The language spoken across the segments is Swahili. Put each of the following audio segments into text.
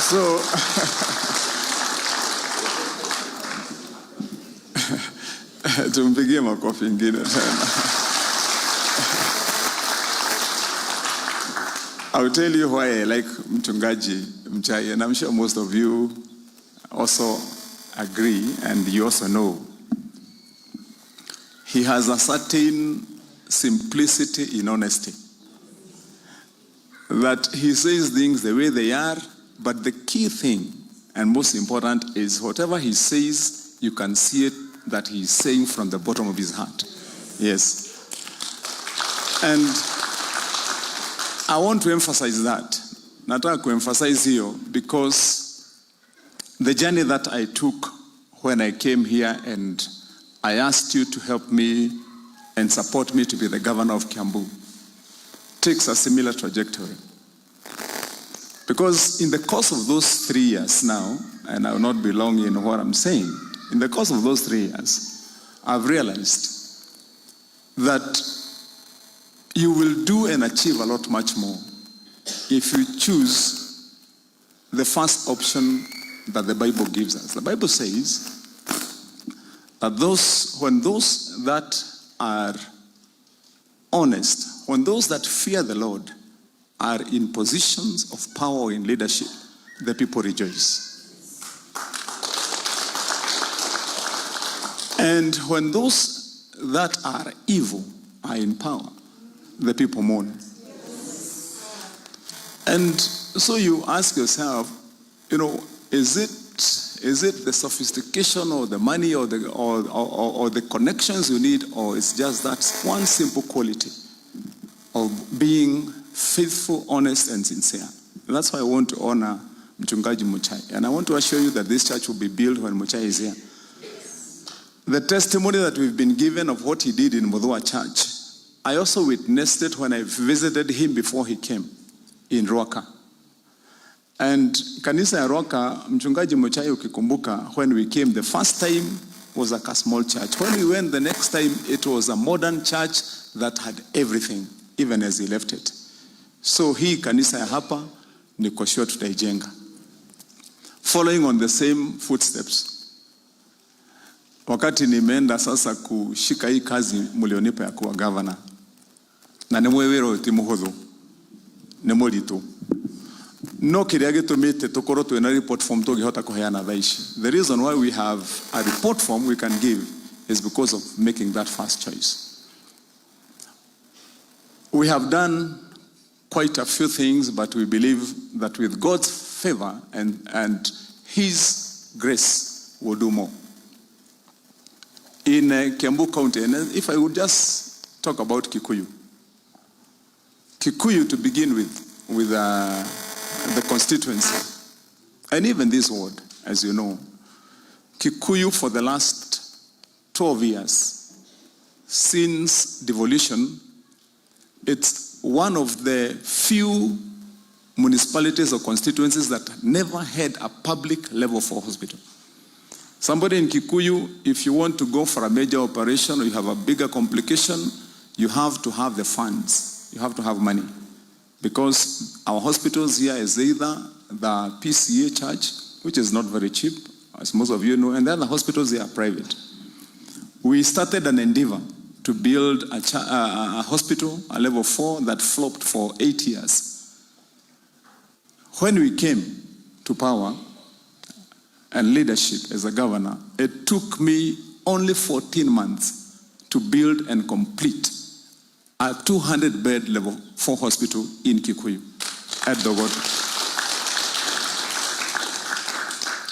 So, tumpigie makofi ingine tena. I'll tell you why I like Mchungaji Mchai, and I'm sure most of you also agree, and you also know. He has a certain simplicity in honesty. That he says things the way they are, but the key thing, and most important, is whatever he says, you can see it that he's saying from the bottom of his heart. Yes. And I want to emphasize that. Nataka to emphasize here because the journey that I took when I came here and I asked you to help me and support me to be the governor of Kiambu takes a similar trajectory. Because in the course of those 3 years now, and I will not be long in what I'm saying, in the course of those 3 years, I've realized that you will do and achieve a lot much more if you choose the first option that the Bible gives us. The Bible says that when those that are honest, when those that fear the Lord are in positions of power or in leadership, the people rejoice. And when those that are evil are in power, the people mourn. And so you ask yourself, is it the sophistication or the money or the connections you need, or it's just that one simple quality of being faithful, honest, and sincere? And that's why I want to honor Mchungaji Muchai. And I want to assure you that this church will be built when Muchai is here. The testimony that we've been given of what he did in Muhunjia Church, I also witnessed it when I visited him before he came in Ruaka. And kanisa ya Ruaka, Mchungaji Muchai ukikumbuka, when we came the first time was like a small church. When we went the next time, it was a modern church that had everything, even as he left it. So hii kanisa ya hapa niko sure tutaijenga. Following on the same footsteps. Wakati nimeenda sasa kushika hii kazi mlionipa ya kuwa governor. Na nemwewero timuhudhu. Nemolitu. No kiria gitumite tukoro twina report form tugihota kuheana thaici. The reason why we have a report form we can give is because of making that first choice. We have done quite a few things, but we believe that with God's favor and His grace, we'll do more. In Kiambu County, and if I would just talk about Kikuyu. Kikuyu, to begin with the constituency, and even this ward, as you know, Kikuyu for the last 12 years, since devolution, it's one of the few municipalities or constituencies that never had a public level 4 hospital. Somebody in Kikuyu, if you want to go for a major operation or you have a bigger complication, you have to have the funds. You have to have money. Because our hospitals here is either the PCA church, which is not very cheap, as most of you know, and then the hospitals here are private. We started an endeavor to build a hospital, a level 4, that flopped for 8 years. When we came to power and leadership as a governor, it took me only 14 months to build and complete a 200-bed level 4 hospital in Kikuyu at Dogoto.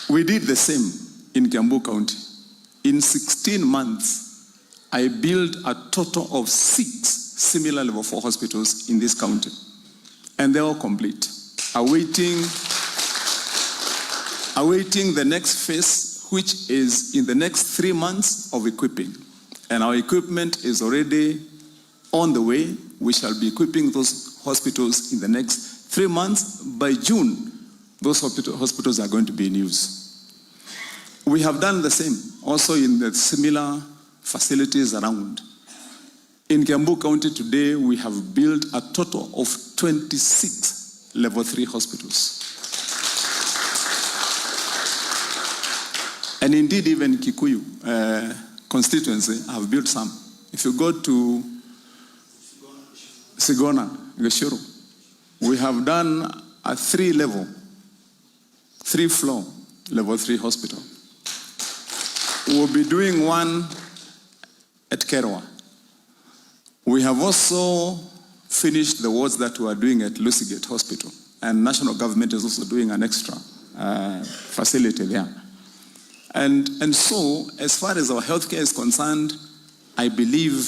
We did the same in Kiambu County. In 16 months, I built a total of 6 similar level 4 hospitals in this county. And they're all complete. Awaiting the next phase, which is in the next 3 months of equipping. And our equipment is already on the way. We shall be equipping those hospitals in the next 3 months. By June, those hospitals are going to be in use. We have done the same also in the similar facilities around. In Kiambu County today, we have built a total of 26 level 3 hospitals. And indeed, even Kikuyu constituency have built some. If you go to Sigona, Gashuru, we have done a 3-floor, level 3 hospital. We'll be doing one at Kerwa. We have also finished the wards that we are doing at Lucigate Hospital, and national government is also doing an extra facility there. And so, as far as our healthcare is concerned, I believe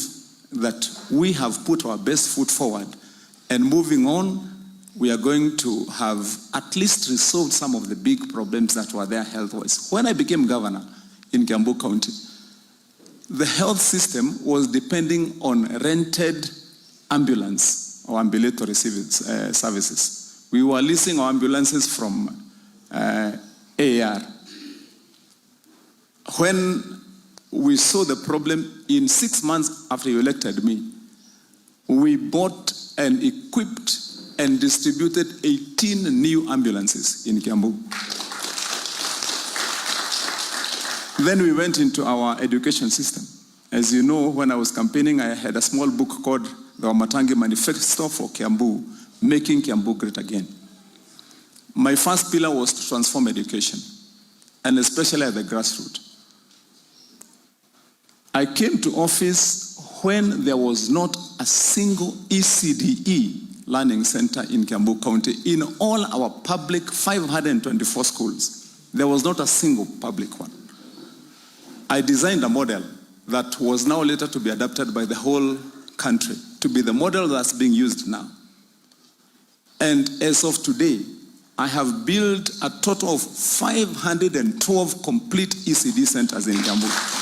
that we have put our best foot forward, and moving on, we are going to have at least resolved some of the big problems that were there health-wise. When I became governor in Kiambu County, the health system was depending on rented ambulance or ambulatory services. We were leasing our ambulances from AAR. When we saw the problem, in 6 months after you elected me, we bought and equipped and distributed 18 new ambulances in Kiambu. Then we went into our education system. As you know, when I was campaigning, I had a small book called the Wamatangi Manifesto for Kiambu, Making Kiambu Great Again. My first pillar was to transform education, and especially at the grassroots. I came to office when there was not a single ECDE learning center in Kiambu County. In all our public 524 schools, there was not a single public one. I designed a model that was now later to be adopted by the whole country, to be the model that's being used now. And as of today, I have built a total of 512 complete ECD centers in Kiambu.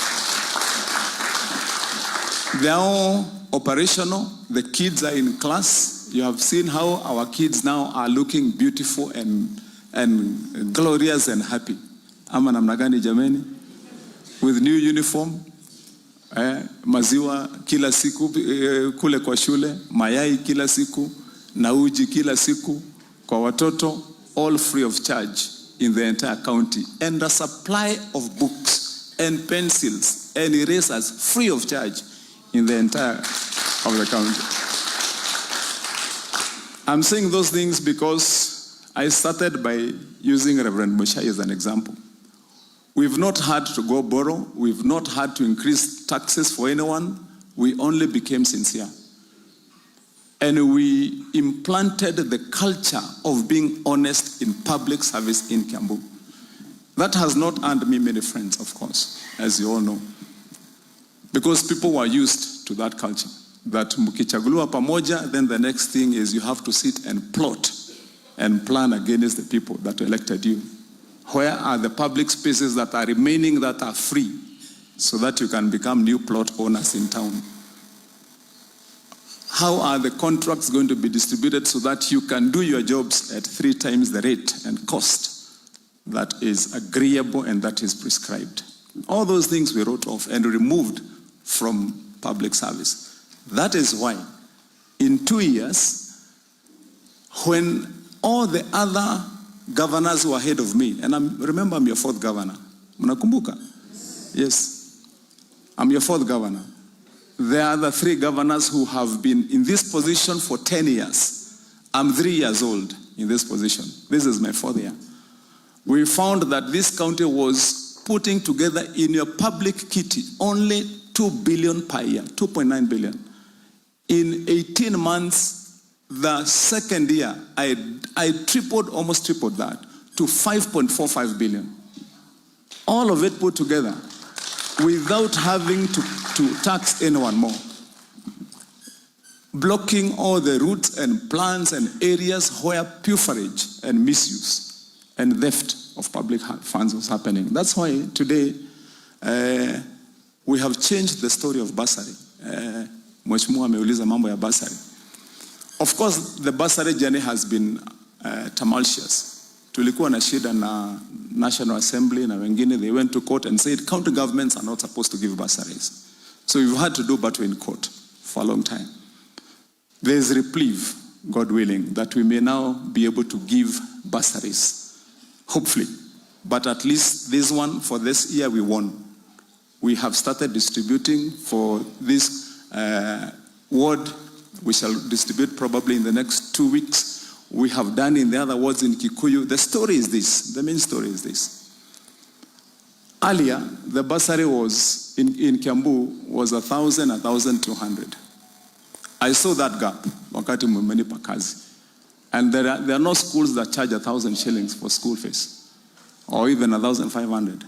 They are all operational. The kids are in class. You have seen how our kids now are looking beautiful and glorious and happy. Ama namna gani jameni? With new uniform, maziwa kila siku kule kwa shule, mayai kila siku, na uji kila siku kwa watoto, all free of charge in the entire county, and a supply of books and pencils and erasers free of charge in the entire of the county. I'm saying those things because I started by using Reverend Mushai as an example. We've not had to go borrow. We've not had to increase taxes for anyone. We only became sincere. And we implanted the culture of being honest in public service in Kiambu. That has not earned me many friends, of course, as you all know. Because people were used to that culture. That mkichaguliwa pamoja, then the next thing is you have to sit and plot and plan against the people that elected you. Where are the public spaces that are remaining that are free so that you can become new plot owners in town? How are the contracts going to be distributed so that you can do your jobs at 3 times the rate and cost that is agreeable and that is prescribed? All those things we wrote off and removed from public service. That is why in 2 years, when all the other governors who were ahead of me, and remember I'm your 4th governor. Mnakumbuka? Yes. I'm your 4th governor. There are the 3 governors who have been in this position for 10 years. I'm 3 years old in this position. This is my 4th year. We found that this county was putting together in your public kitty only 2 billion per year, 2.9 billion. In 18 months, the second year, I almost tripled that to 5.45 billion. All of it put together without having to tax anyone more. Blocking all the routes and plans and areas where pilferage and misuse and theft of public funds was happening. That's why today we have changed the story of bursary. Mheshimiwa ameuliza mambo ya bursary. Of course, the bursary journey has been tumultuous. Tulikuwa na shida na National Assembly na wengine, they went to court and said county governments are not supposed to give bursaries. So we've had to do battle in court for a long time. There is reprieve, God willing, that we may now be able to give bursaries, hopefully, but at least this one, for this year, we won. We have started distributing for this ward. We shall distribute probably in the next 2 weeks. We have done in the other wards in Kikuyu. The story is this. The main story is this. Earlier, the bursary was in Kiambu was 1,000, 1,200. I saw that gap wakati mmenipa kazi. And there are no schools that charge 1,000 shillings for school fees, or even 1,500.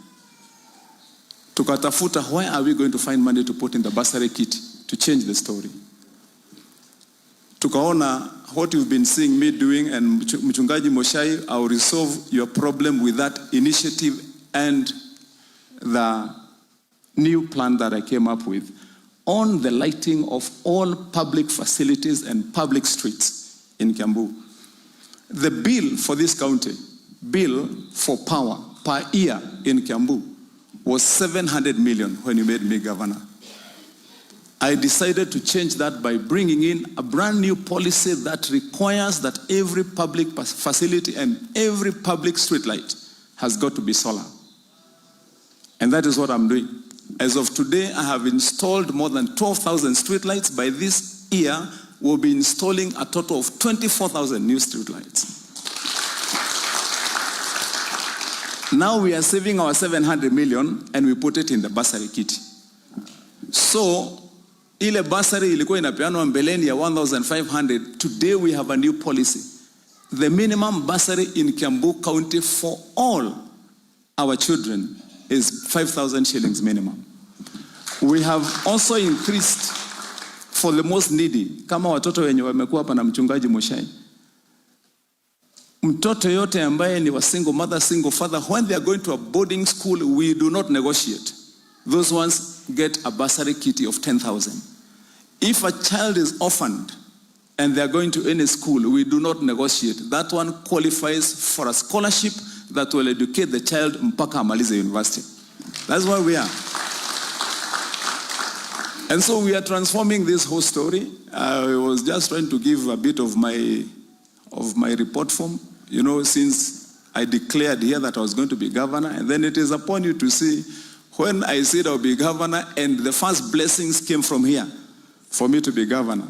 Tukatafuta, where are we going to find money to put in the bursary kit to change the story? Tukaona what you've been seeing me doing, and Mchungaji Moshai, I will resolve your problem with that initiative and the new plan that I came up with on the lighting of all public facilities and public streets in Kiambu. The bill for this county, bill for power per year in Kiambu was 700 million when you made me governor. I decided to change that by bringing in a brand new policy that requires that every public facility and every public street light has got to be solar. And that is what I'm doing. As of today, I have installed more than 12,000 street lights. By this year, we'll be installing a total of 24,000 new street lights. Now we are saving our 700 million and we put it in the bursary kit. So, ile bursary ilikuwa inapeanwa mbeleni ya 1,500. Today we have a new policy. The minimum bursary in Kiambu County for all our children is 5,000 shillings minimum. We have also increased for the most needy. Kama watoto wenye wamekuwa hapa na Mchungaji Moshai. Mtoto yote ambaye ni wa single mother, single father, when they are going to a boarding school, we do not negotiate. Those ones get a bursary kitty of 10,000. If a child is orphaned and they are going to any school, we do not negotiate. That one qualifies for a scholarship that will educate the child mpaka amalize university. That's where we are. And so we are transforming this whole story. I was just trying to give a bit of my report form, you know, since I declared here that I was going to be governor, and then it is upon you to see when I said I'll be governor and the first blessings came from here for me to be governor.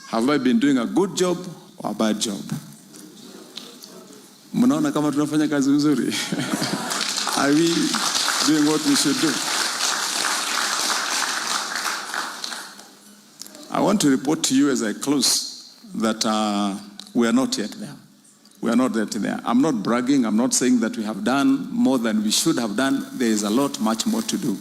Have I been doing a good job or a bad job? Mnaona kama tunafanya kazi nzuri? Are we doing what we should do? I want to report to you as I close that we are not yet there. We are not yet there. I'm not bragging. I'm not saying that we have done more than we should have done. There is a lot, much more to do.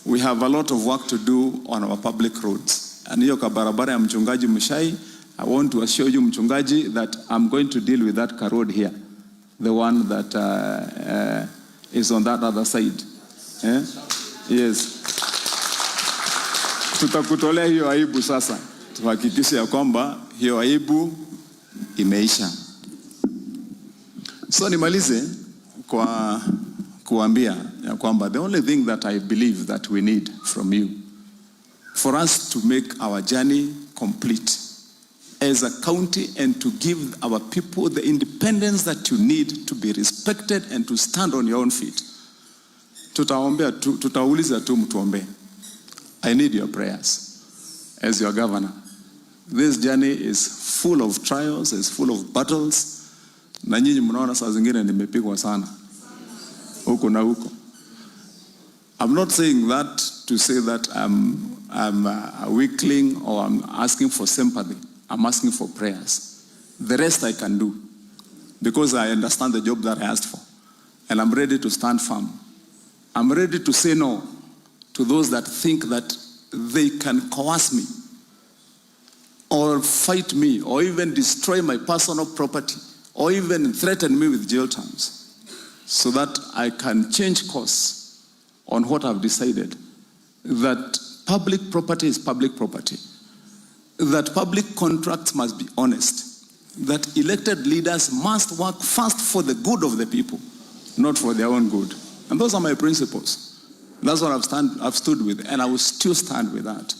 We have a lot of work to do on our public roads. And hiyo kabarabara ya Mchungaji Mushai, I want to assure you, Mchungaji, that I'm going to deal with that road here. The one that is on that other side. Eh? Yes. Tutakutolea hiyo aibu sasa. Tuhakikishe ya kwamba hiyo aibu imeisha. So nimalize kwa kuambia ya kwamba the only thing that I believe that we need from you for us to make our journey complete as a county and to give our people the independence that you need to be respected and to stand on your own feet. Tutauliza tu mtuombe. I need your prayers as your governor. This journey is full of trials, is full of battles. Na nyinyi mnaona saa zingine nimepigwa sana huko na huko. I'm not saying that to say that I'm a weakling or I'm asking for sympathy. I'm asking for prayers. The rest I can do because I understand the job that I asked for. And I'm ready to stand firm. I'm ready to say no to those that think that they can coerce me or fight me or even destroy my personal property or even threaten me with jail terms so that I can change course on what I've decided, that public property is public property, that public contracts must be honest, that elected leaders must work first for the good of the people, not for their own good. And those are my principles. That's what I've stood with, and I will still stand with that.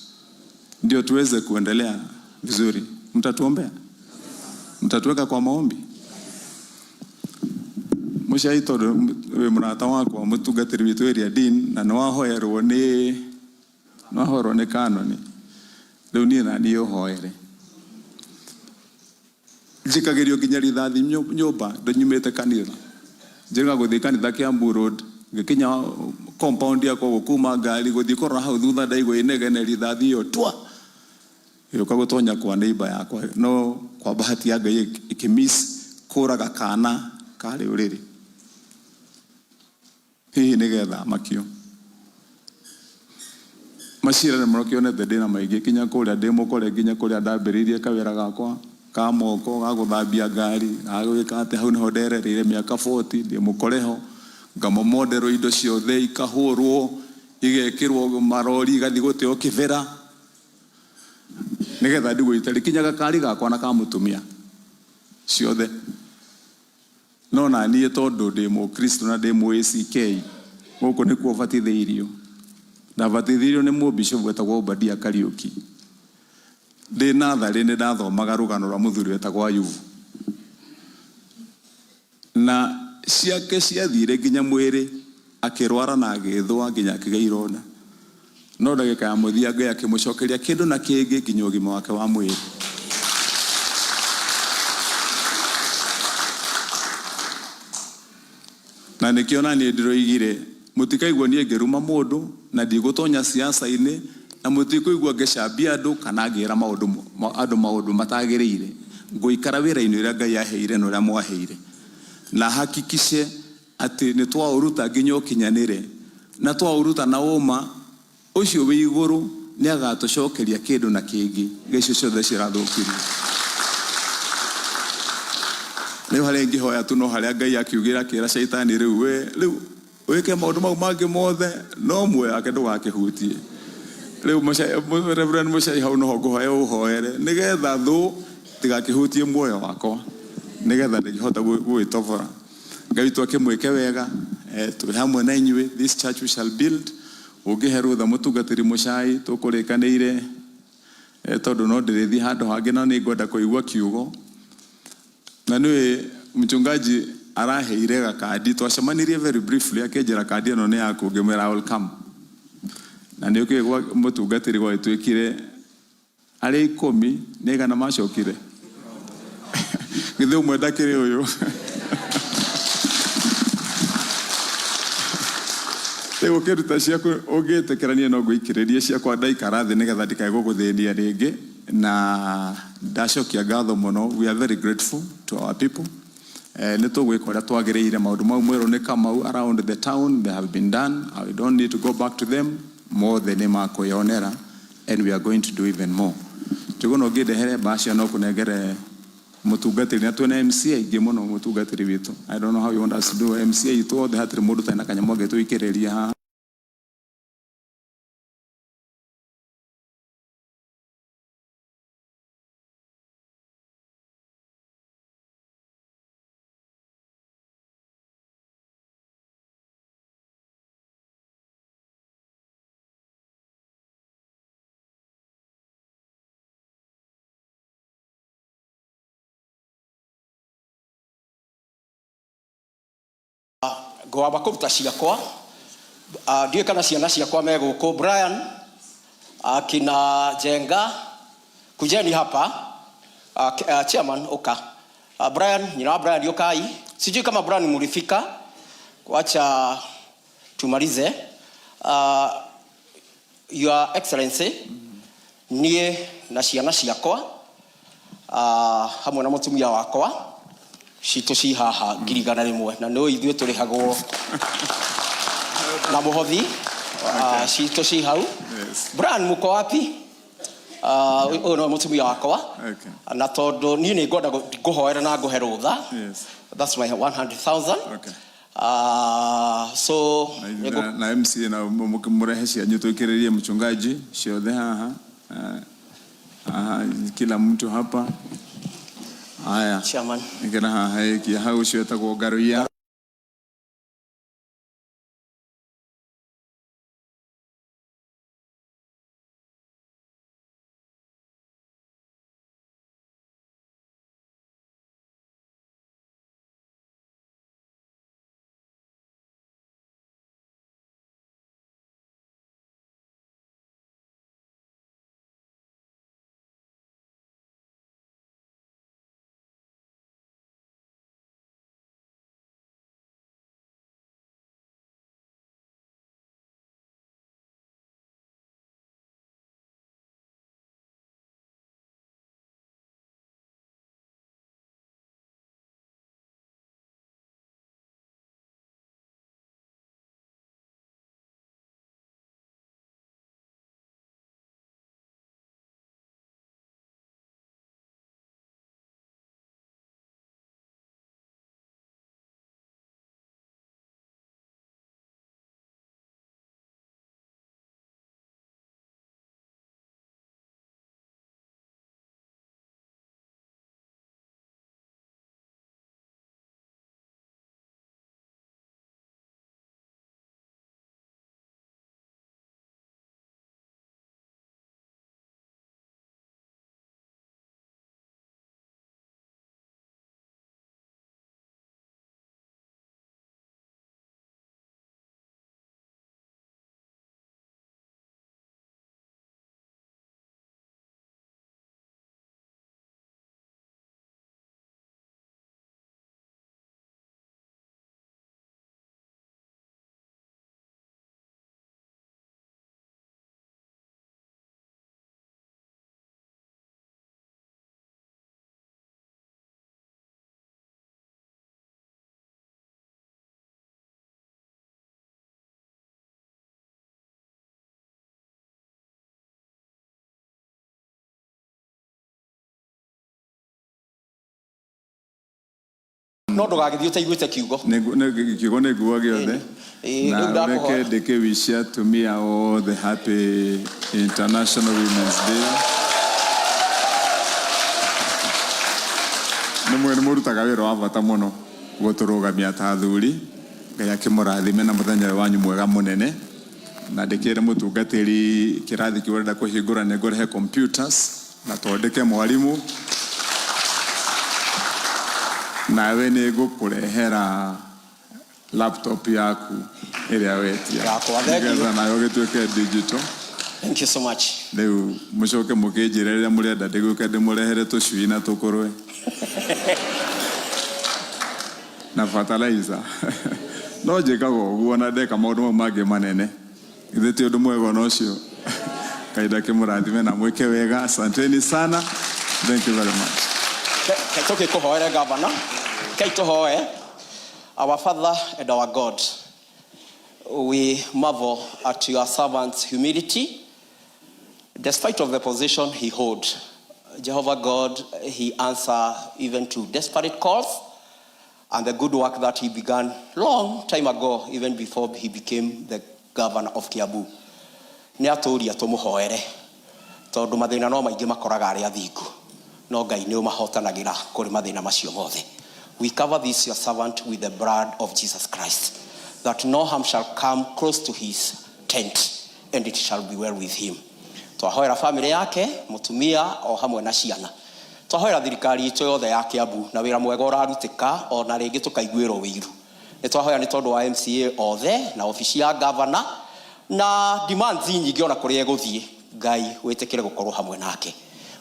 Ndio tuweze kuendelea vizuri. Mtatuombea? Mtatuweka kwa maombi? mucai tondu wi murata wakwa mutungatiri witu area dean na no ahoerwo ni kanoni riu nie na ni uhoere njikagirio nginya rithathi nyumba ndanyumite kanitha njega guthii kanitha Kiambu Road ngikinya compound yakwa gukuma ngari guthii korora hau thutha ndaigwa inegene rithathi iyo twa yoka gutonya kwa neighbor yakwa no kwa bahati ya Ngai ikimiss kuraga kana kari uriri hihi nigetha makio macira nä må kionete ndä na maingä kinya kå rä a ndä må kore nginya kå rä a ndambä rä kawä gakwa ka moko ga gå thambia ngari gagå gä ka atä hau nä ho nderereire mä aka 40 ndä må koreho ngamomondero indo ciothe ikahå rwo igekä rwo marori igathiä gå tä o kä bera nä getha ndigå itarä kinya gakari gakwa na ka må tumia ciothe no na niä tondå ndä må kristo na ndä må ACK gå kå nä kuo batithä irio ndabatithirio nä må bishop wetagwo Obadia Kariuki ndä natharä nä ndathomaga rå gano rwa må thuri wetagwo Ayubu na ciake ciathire nginya mwä akä rwara na agä thwa nginya akä gä irona no ndagä ka ya må thia Ngai akä må cokeria kä ndå na kä ngä nginya å gima wake wa mwä rä na nä kä ona nä ndä roigire må tikaigua niä ngä ruma må ndå na ndigå tonya ciaca-inä na må tikå igua ngä cambia andå kana ngä ra andå maå ndå matagä rä ire ngå ikara wä ra-inä å rä a Ngai aheire na å rä a mwaheire na hakikice atä nä twaå ruta nginya å kinyanä re na twaå ruta na åma å cio wä igå rå nä agatå cokeria kä ndå na kä ngä gaicio ciothe cirathå kirio rä u harä ngä hoya tu no harä a Ngai akiugä ra kä ra caitani rä u wä ke maå ndå mau mangä mothe no muoyo wake ndå gakä hutie rä u Reverend Muchai hau noho ngå hoya å hoere nä getha thå tigakä hutie muoyo wakwa nä getha ndä ngä hota gwä tobora Ngai witå akä mwä ke wega twä hamwe na inyuä this church we shall build å ngä he rå tha må tungatä ri Muchai tå kå rä kanä ire tondå no ndä rä thiä handå hangä na nä ngwenda kå igua kiugo na nä mchungaji araheire gakadi twacemanirie very briefly akenjera kadi ĩno nĩ yaku ngĩmwĩra I will come na nĩ ũkĩ gwa mũtungatĩri gwatwĩkire arĩ 10 nĩ igana macokire githĩ ũmwe ndakĩrĩ ũyũ rĩu ũkĩruta ciaku ũngĩtĩkĩrania no ngũikĩrĩrie ciakwa ndaikara thĩ nĩgetha ndikaigũgũthĩnia rĩngĩ na ndacokia ngatho mũno we are very grateful to our people nĩ tũgwĩka ũrĩa twagĩrĩire maũndũ mau mwerũ nĩ Kamau around the town they have been done I don't need to go back to them more than makwĩonera and we are going to do even more tũgũna ũngĩndehere mbacio no kũnengere mũtungatĩri na twĩna MC aingĩ mũno mũtungatĩri witũ I don't know how you want us to do MC aitũ othe hatirĩ mũndũ taina kanyamũ angĩtũikĩrĩria haha Ngwamba kũruta ciakwa ndiũĩ kana ciana ciakwa me gũkũ Brian akina Jenga kujeni hapa chairman uka Brian nyina Brian yokai sijui kama Brian mulifika wacha tumalize your excellency nie na ciana ciakwa hamwe na mũtumia wakwa citå ci haha ngirigana rĩmwe na no ithuĩ tũrĩhagwo na mũhothi citå ci hau Brian mũko wapi ũyũ no mũtumia wakwa na tondũ niĩ nĩ ngwenda ngũhoera na ngũhe rũtha that's my 100,000 so na MC na mũrehe cianyu twĩkĩrĩrie mchungaji ciothe haha kila mtu hapa haya chairman ngena haha hiki hau cio etagwo Ngaruia no ndugagithie utaiguite kiugo kiugo ne guo giothe na reke ndeke wishia to me all the happy International Women's Day. Nĩ mũrutaga wĩra wa bata mũno gũtũrũgamia ta athuri. Ngai akĩmũrathime na mũthenya wanyu mwega mũnene. Na ndekere mũtungatĩri kĩrathi kĩu ũrenda kũhingũra nĩ ngũrehe computers na twandĩke mwarimũ. Nawe nĩ ngũkũrehera laptop yaku ĩrĩa wetia. Nĩgetha nayo gĩtuĩke digital. Thank you so much. Rĩu mũcoke mũkĩnjĩre rĩrĩa mũrenda ndĩgũke ndĩmũrehere tũcui na tũkũrwe. Na fertilizer. No njĩkaga ũguo na ndeka maũndũ mau mangĩ manene. Ithe ti ũndũ mwega na ũcio. Ngai ndakĩmũrathime na mwĩke wega. Asanteni sana. Thank you very much. Kaitoke kuhoere governor. Kaitohoe. Our Father and our God, we marvel at your servant's humility. Despite of the position he holds, Jehovah God, he answers even to desperate calls and the good work that he began long time ago, even before he became the governor of Kiambu. Nĩ atũria tũmũhoere tondũ mathĩna no maingĩ makoraga arĩa athingu no Ngai nĩ ũmahotanagĩra kũrĩ mathĩna macio mothe. We cover this your servant with the blood of Jesus Christ, that no harm shall come close to his tent, and it shall be well with him. Twahoera family yake, mutumia o hamwe na ciana. Twahoera thirikari itũ yothe ya Kiambu na wĩra mwega ũrarutĩka o na rĩngĩ tũkaiguĩrwo wĩiru. Nĩ twahoera nĩ tondũ wa MCA othe na ofici ya governor na demands nyingĩ ona kũrĩa egũthiĩ. Ngai wĩtĩkĩre gũkorwo hamwe nake.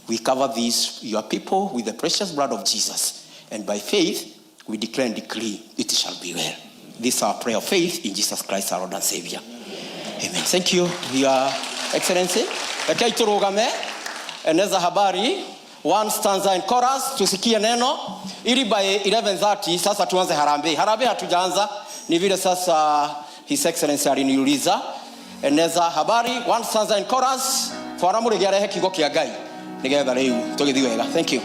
We cover this your people with the precious blood of Jesus, and by faith we declare and decree it shall be well. This is our prayer of faith in Jesus Christ our Lord and Savior. Amen. Thank you, Your Excellency. Rekei turugame eneza habari one stanza in chorus tusikie neno ili by 11:30 sasa tuanze harambee. Harambee hatujaanza, ni vile sasa His Excellency aliniuliza eneza habari one stanza in chorus fora muri giarehe kigo kĩa Ngai nigetha rĩu tũgĩthiĩ wega. Thank you.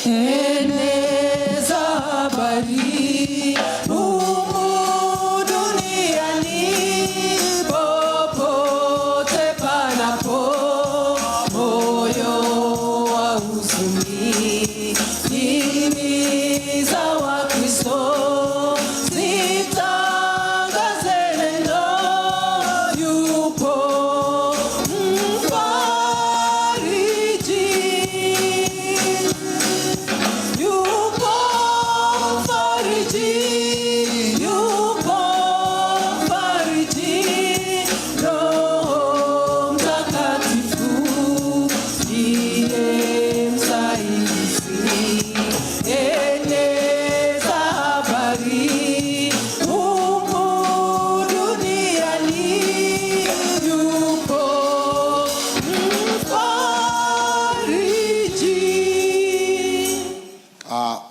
Eneza habari humu duniani popote panapo moyo wa huzuni, himiza Wakristo zitangaze neno, yupo mfariji.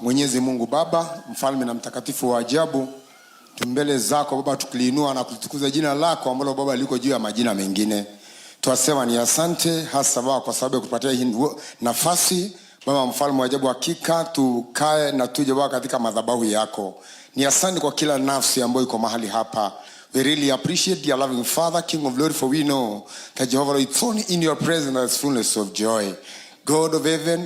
Mwenyezi Mungu Baba, mfalme na mtakatifu wa ajabu, tumbele zako Baba tukiliinua na kulitukuza jina lako ambalo Baba liko juu ya majina mengine. Tuasema ni asante hasa Baba kwa sababu ya kutupatia hii nafasi Baba mfalme wa ajabu, hakika tukae na tuje Baba katika madhabahu yako. Ni asante kwa kila nafsi ambayo iko mahali hapa. We really appreciate your loving Father, King of glory, for we know that Jehovah, it's only in your presence there is fullness of joy. God of heaven,